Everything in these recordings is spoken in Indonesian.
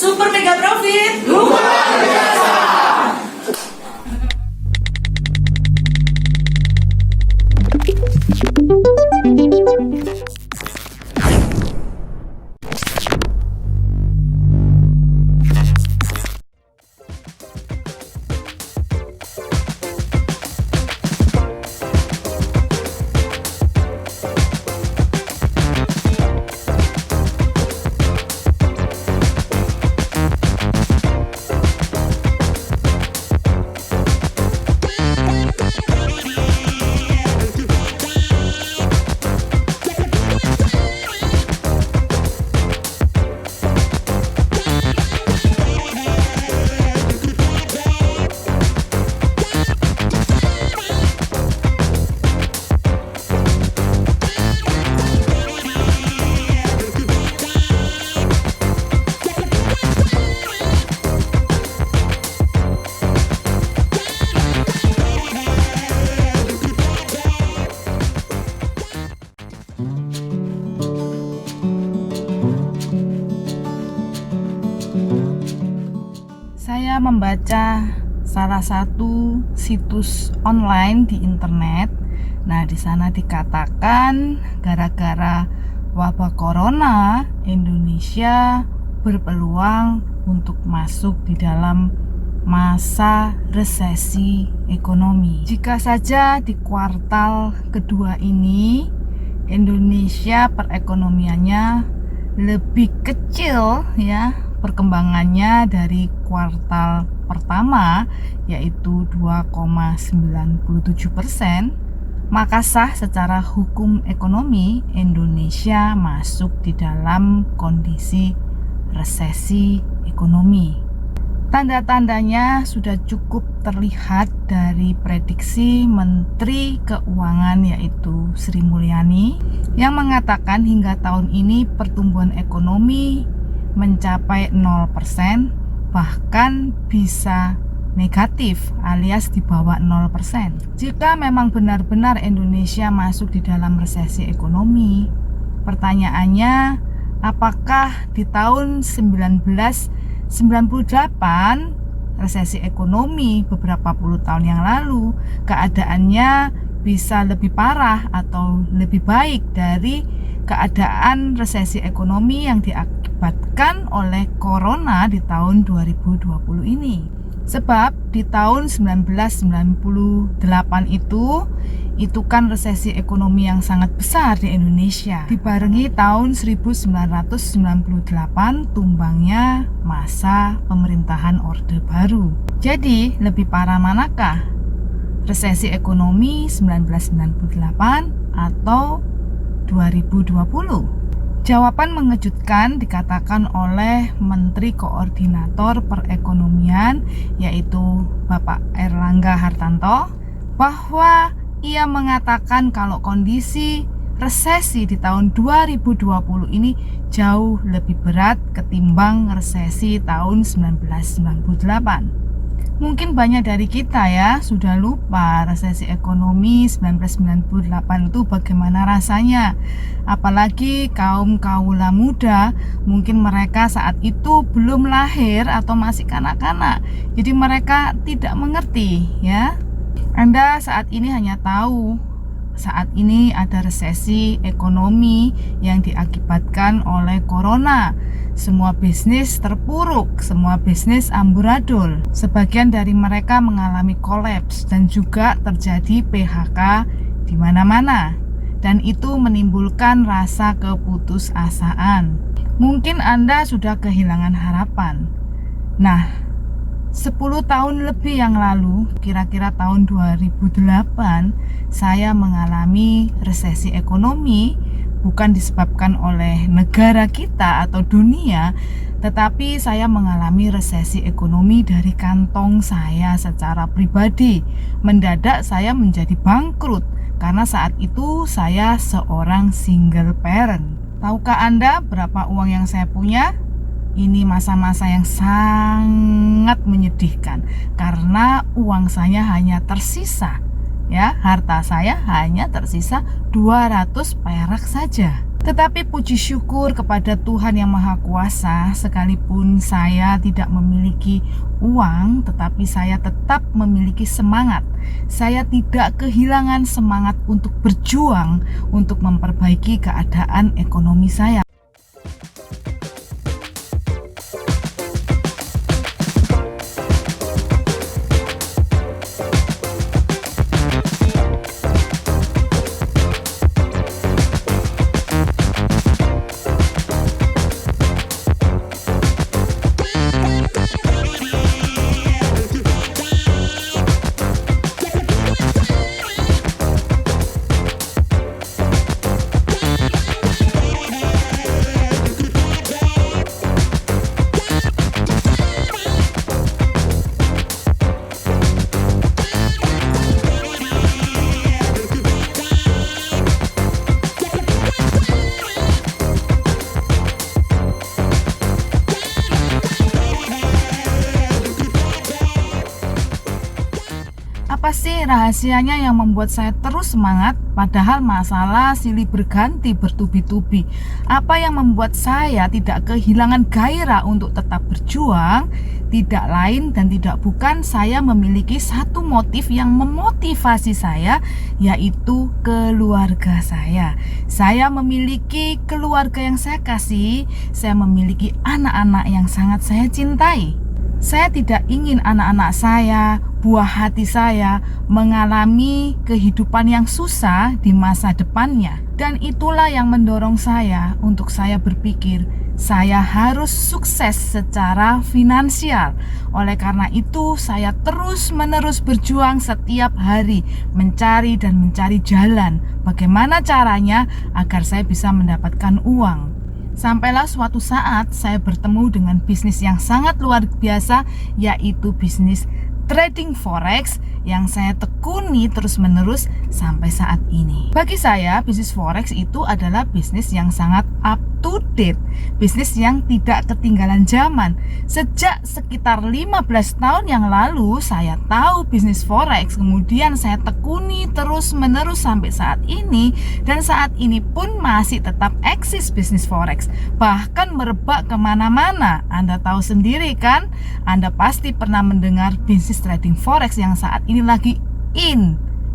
Super Mega Profit luar biasa. Saya membaca salah satu situs online di internet. Nah, di sana dikatakan gara-gara wabah corona, Indonesia berpeluang untuk masuk di dalam masa resesi ekonomi. Jika saja di kuartal kedua ini Indonesia perekonomiannya lebih kecil ya perkembangannya dari kuartal pertama, yaitu 2,97%, maka sah secara hukum ekonomi Indonesia masuk di dalam kondisi resesi ekonomi. Tanda-tandanya sudah cukup terlihat dari prediksi Menteri Keuangan yaitu Sri Mulyani yang mengatakan hingga tahun ini pertumbuhan ekonomi mencapai 0%, bahkan bisa negatif alias di bawah 0%. Jika memang benar-benar Indonesia masuk di dalam resesi ekonomi, pertanyaannya apakah di tahun 1998 resesi ekonomi beberapa puluh tahun yang lalu keadaannya bisa lebih parah atau lebih baik dari keadaan resesi ekonomi yang diakibatkan oleh corona di tahun 2020 ini. Sebab di tahun 1998 itu kan resesi ekonomi yang sangat besar di Indonesia. Dibarengi tahun 1998 tumbangnya masa pemerintahan Orde Baru. Jadi lebih parah manakah? Resesi ekonomi 1998 atau 2020? Jawaban mengejutkan dikatakan oleh Menteri Koordinator Perekonomian yaitu Bapak Airlangga Hartarto bahwa ia mengatakan kalau kondisi resesi di tahun 2020 ini jauh lebih berat ketimbang resesi tahun 1998. Mungkin banyak dari kita ya sudah lupa resesi ekonomi 1998 itu bagaimana rasanya. Apalagi kaum kaula muda, mungkin mereka saat itu belum lahir atau masih kanak-kanak. Jadi mereka tidak mengerti ya. Anda saat ini hanya tahu saat ini ada resesi ekonomi yang diakibatkan oleh corona. Semua bisnis terpuruk, semua bisnis amburadul. Sebagian dari mereka mengalami kolaps dan juga terjadi PHK di mana-mana. Dan itu menimbulkan rasa keputusasaan. Mungkin Anda sudah kehilangan harapan. Nah, 10 tahun lebih yang lalu, kira-kira tahun 2008, saya mengalami resesi ekonomi. Bukan disebabkan oleh negara kita atau dunia, tetapi saya mengalami resesi ekonomi dari kantong saya secara pribadi. Mendadak saya menjadi bangkrut karena saat itu saya seorang single parent. Tahukah Anda berapa uang yang saya punya? Ini masa-masa yang sangat menyedihkan karena uang saya hanya tersisa, ya, harta saya hanya tersisa 200 perak saja. Tetapi puji syukur kepada Tuhan yang Maha Kuasa, sekalipun saya tidak memiliki uang, tetapi saya tetap memiliki semangat. Saya tidak kehilangan semangat untuk berjuang untuk memperbaiki keadaan ekonomi saya. Apa sih rahasianya yang membuat saya terus semangat padahal masalah silih berganti bertubi-tubi? Apa yang membuat saya tidak kehilangan gairah untuk tetap berjuang? Tidak lain dan tidak bukan, saya memiliki satu motif yang memotivasi saya, yaitu keluarga saya. Saya memiliki keluarga yang saya kasih, saya memiliki anak-anak yang sangat saya cintai. Saya tidak ingin anak-anak saya, buah hati saya, mengalami kehidupan yang susah di masa depannya. Dan itulah yang mendorong saya untuk saya berpikir, saya harus sukses secara finansial. Oleh karena itu, saya terus-menerus berjuang setiap hari, mencari jalan. Bagaimana caranya agar saya bisa mendapatkan uang. Sampailah suatu saat saya bertemu dengan bisnis yang sangat luar biasa, yaitu bisnis trading forex yang saya tekuni terus-menerus sampai saat ini. Bagi saya, bisnis forex itu adalah bisnis yang sangat up to date, bisnis yang tidak ketinggalan zaman. Sejak sekitar 15 tahun yang lalu saya tahu bisnis forex, kemudian saya tekuni terus-menerus sampai saat ini, dan saat ini pun masih tetap eksis bisnis forex, bahkan merebak kemana-mana. Anda tahu sendiri kan, Anda pasti pernah mendengar bisnis trading forex yang saat ini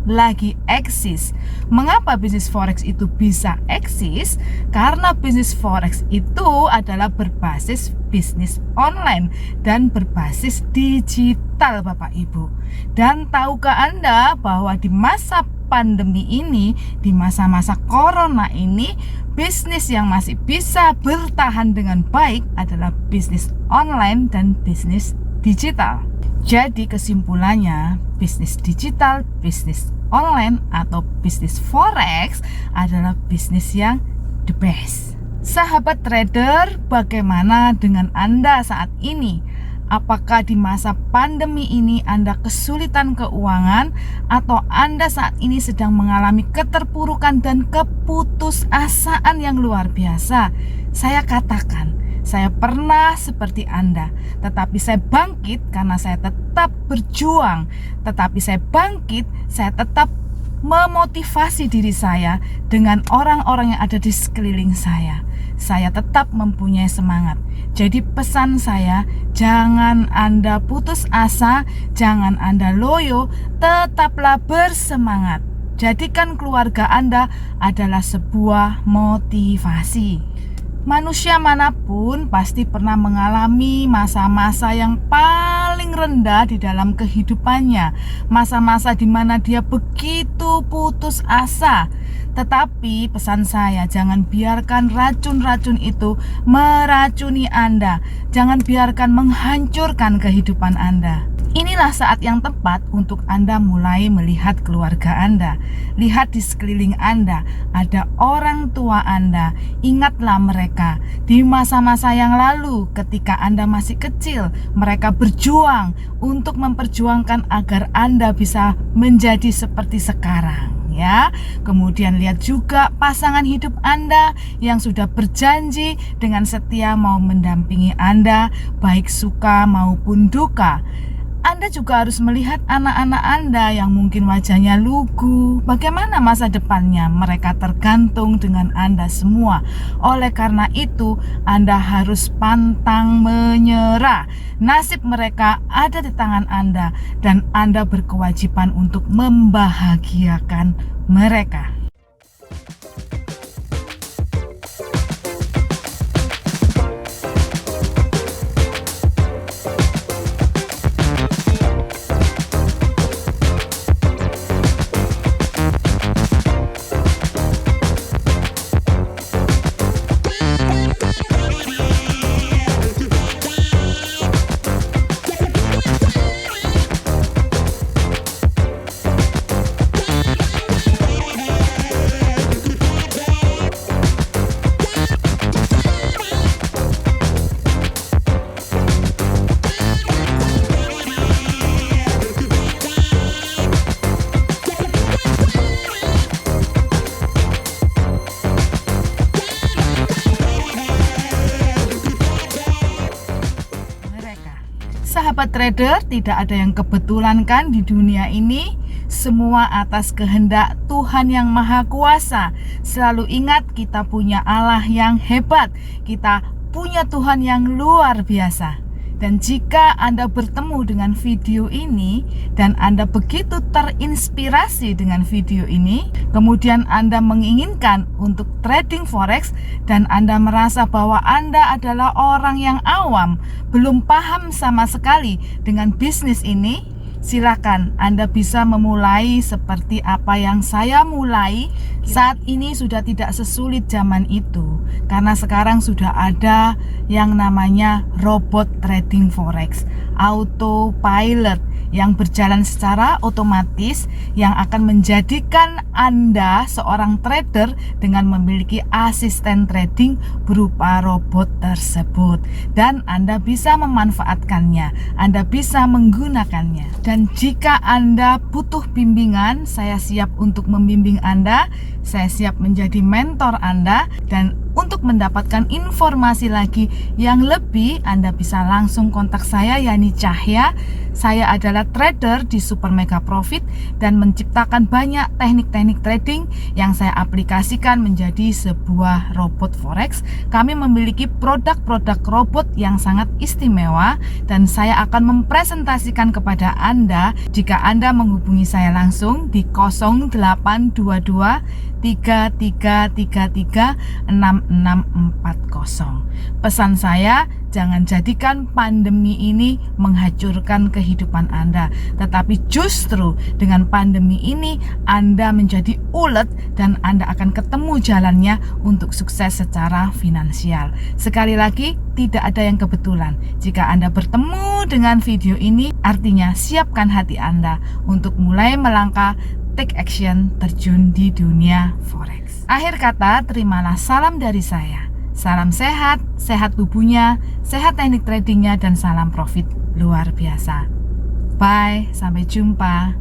lagi eksis. Mengapa bisnis forex itu bisa eksis? Karena bisnis forex itu adalah berbasis bisnis online dan berbasis digital, Bapak Ibu. Dan tahukah Anda bahwa di masa pandemi ini, di masa-masa corona ini, bisnis yang masih bisa bertahan dengan baik adalah bisnis online dan bisnis digital. Jadi kesimpulannya, bisnis digital, bisnis online, atau bisnis forex adalah bisnis yang the best. Sahabat trader, bagaimana dengan Anda saat ini? Apakah di masa pandemi ini Anda kesulitan keuangan, atau Anda saat ini sedang mengalami keterpurukan dan keputusasaan yang luar biasa? Saya katakan, saya pernah seperti Anda, tetapi saya bangkit karena saya tetap berjuang. Tetapi saya bangkit, saya tetap memotivasi diri saya dengan orang-orang yang ada di sekeliling saya. Saya tetap mempunyai semangat. Jadi pesan saya, jangan Anda putus asa, jangan Anda loyo, tetaplah bersemangat. Jadikan keluarga Anda adalah sebuah motivasi. Manusia manapun pasti pernah mengalami masa-masa yang paling rendah di dalam kehidupannya. Masa-masa di mana dia begitu putus asa. Tetapi pesan saya, jangan biarkan racun-racun itu meracuni Anda. Jangan biarkan menghancurkan kehidupan Anda. Inilah saat yang tepat untuk Anda mulai melihat keluarga Anda. Lihat di sekeliling Anda, ada orang tua Anda. Ingatlah mereka di masa-masa yang lalu ketika Anda masih kecil. Mereka berjuang untuk memperjuangkan agar Anda bisa menjadi seperti sekarang. Ya, kemudian lihat juga pasangan hidup Anda yang sudah berjanji dengan setia mau mendampingi Anda, baik suka maupun duka. Anda juga harus melihat anak-anak Anda yang mungkin wajahnya lugu. Bagaimana masa depannya? Mereka tergantung dengan Anda semua. Oleh karena itu, Anda harus pantang menyerah. Nasib mereka ada di tangan Anda, dan Anda berkewajiban untuk membahagiakan mereka. Sahabat trader, tidak ada yang kebetulan kan di dunia ini? Semua atas kehendak Tuhan yang Maha Kuasa. Selalu ingat, kita punya Allah yang hebat. Kita punya Tuhan yang luar biasa. Dan jika Anda bertemu dengan video ini dan Anda begitu terinspirasi dengan video ini, kemudian Anda menginginkan untuk trading forex dan Anda merasa bahwa Anda adalah orang yang awam, belum paham sama sekali dengan bisnis ini, silakan Anda bisa memulai seperti apa yang saya mulai. Saat ini sudah tidak sesulit zaman itu, karena sekarang sudah ada yang namanya robot trading forex, autopilot, yang berjalan secara otomatis, yang akan menjadikan Anda seorang trader dengan memiliki asisten trading berupa robot tersebut, dan Anda bisa memanfaatkannya, Anda bisa menggunakannya. Dan jika Anda butuh bimbingan, saya siap untuk membimbing Anda, saya siap menjadi mentor Anda. Dan untuk mendapatkan informasi lagi yang lebih, Anda bisa langsung kontak saya, Yani Cahya. Saya adalah trader di Super Mega Profit dan menciptakan banyak teknik-teknik trading yang saya aplikasikan menjadi sebuah robot forex. Kami memiliki produk-produk robot yang sangat istimewa dan saya akan mempresentasikan kepada Anda jika Anda menghubungi saya langsung di 0822 3333 6640. Pesan saya, jangan jadikan pandemi ini menghancurkan kehidupan Anda, tetapi justru dengan pandemi ini Anda menjadi ulet dan Anda akan ketemu jalannya untuk sukses secara finansial. Sekali lagi, tidak ada yang kebetulan. Jika Anda bertemu dengan video ini, artinya siapkan hati Anda untuk mulai melangkah, take action, terjun di dunia forex. Akhir kata, terimalah salam dari saya. Salam sehat, sehat tubuhnya, sehat teknik tradingnya, dan salam profit luar biasa. Bye, sampai jumpa.